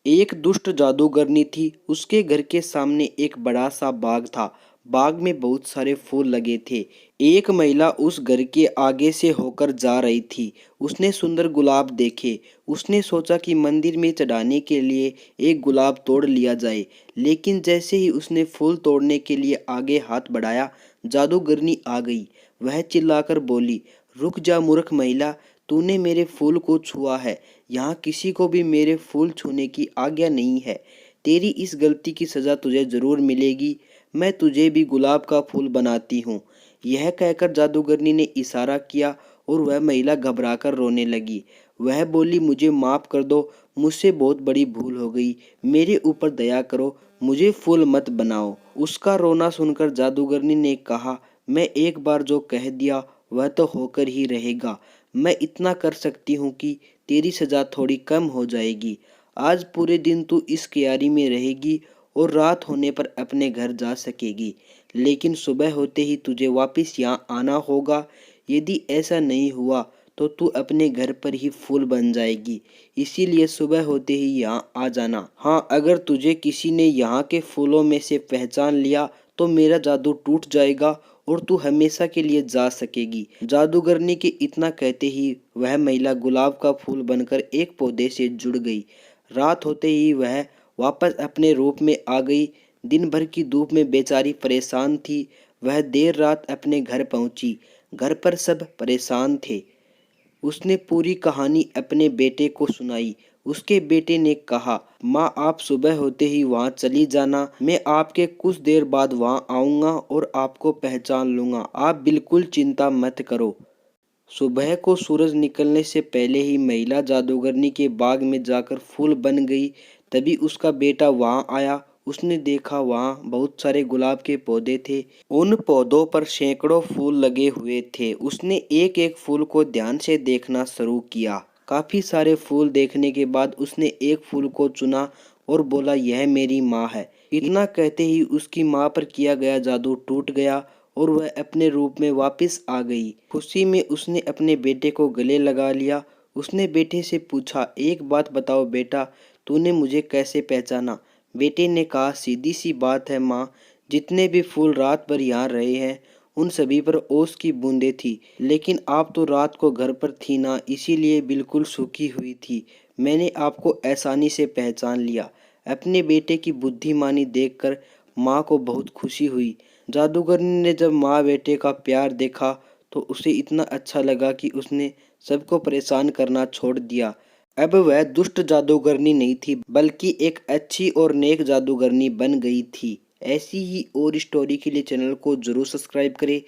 एक दुष्ट जादूगरनी थी। उसके घर के सामने एक बड़ा सा बाग था। बाग में बहुत सारे फूल लगे थे। एक महिला उस घर के आगे से होकर जा रही थी। उसने सुंदर गुलाब देखे। उसने सोचा कि मंदिर में चढ़ाने के लिए एक गुलाब तोड़ लिया जाए। लेकिन जैसे ही उसने फूल तोड़ने के लिए आगे हाथ बढ़ाया, जादूगरनी आ गई। वह चिल्लाकर बोली, रुक जा मूर्ख महिला, तूने मेरे फूल को छुआ है। यहाँ किसी को भी मेरे फूल छूने की आज्ञा नहीं है। तेरी इस गलती की सज़ा तुझे ज़रूर मिलेगी। मैं तुझे भी गुलाब का फूल बनाती हूँ। यह कहकर जादूगरनी ने इशारा किया और वह महिला घबराकर रोने लगी। वह बोली, मुझे माफ़ कर दो, मुझसे बहुत बड़ी भूल हो गई। मेरे ऊपर दया करो, मुझे फूल मत बनाओ। उसका रोना सुनकर जादूगरनी ने कहा, मैं एक बार जो कह दिया वह तो होकर ही रहेगा। मैं इतना कर सकती हूँ कि तेरी सज़ा थोड़ी कम हो जाएगी। आज पूरे दिन तू इस क्यारी में रहेगी और रात होने पर अपने घर जा सकेगी। लेकिन सुबह होते ही तुझे वापस यहाँ आना होगा। यदि ऐसा नहीं हुआ तो तू अपने घर पर ही फूल बन जाएगी। इसीलिए सुबह होते ही यहाँ आ जाना। हाँ, अगर तुझे किसी ने यहाँ के फूलों में से पहचान लिया तो मेरा जादू टूट जाएगा और तू हमेशा के लिए जा सकेगी। जादूगरनी के इतना कहते ही वह महिला गुलाब का फूल बनकर एक पौधे से जुड़ गई। रात होते ही वह वापस अपने रूप में आ गई। दिन भर की धूप में बेचारी परेशान थी। वह देर रात अपने घर पहुंची। घर पर सब परेशान थे। उसने पूरी कहानी अपने बेटे को सुनाई। उसके बेटे ने कहा, माँ आप सुबह होते ही वहाँ चली जाना। मैं आपके कुछ देर बाद वहाँ आऊँगा और आपको पहचान लूँगा। आप बिल्कुल चिंता मत करो। सुबह को सूरज निकलने से पहले ही महिला जादूगरनी के बाग में जाकर फूल बन गई। तभी उसका बेटा वहां आया। उसने देखा वहां बहुत सारे गुलाब के पौधे थे। उन पौधों पर सैकड़ों फूल लगे हुए थे। उसने एक एक फूल को ध्यान से देखना शुरू किया। काफी सारे फूल देखने के बाद उसने एक फूल को चुना और बोला, यह मेरी माँ है। इतना कहते ही उसकी माँ पर किया गया जादू टूट गया और वह अपने रूप में वापस आ गई। खुशी में उसने अपने बेटे को गले लगा लिया। उसने बेटे से पूछा, एक बात बताओ बेटा, तूने मुझे कैसे पहचाना? बेटे ने कहा, सीधी सी बात है माँ, जितने भी फूल रात भर यहाँ रहे हैं उन सभी पर ओस की बूंदें थी। लेकिन आप तो रात को घर पर थी ना, इसीलिए बिल्कुल सूखी हुई थी। मैंने आपको आसानी से पहचान लिया। अपने बेटे की बुद्धिमानी देखकर माँ को बहुत खुशी हुई। जादूगरनी ने जब माँ बेटे का प्यार देखा तो उसे इतना अच्छा लगा कि उसने सबको परेशान करना छोड़ दिया। अब वह दुष्ट जादूगरनी नहीं थी, बल्कि एक अच्छी और नेक जादूगरनी बन गई थी। ऐसी ही और स्टोरी के लिए चैनल को जरूर सब्सक्राइब करें।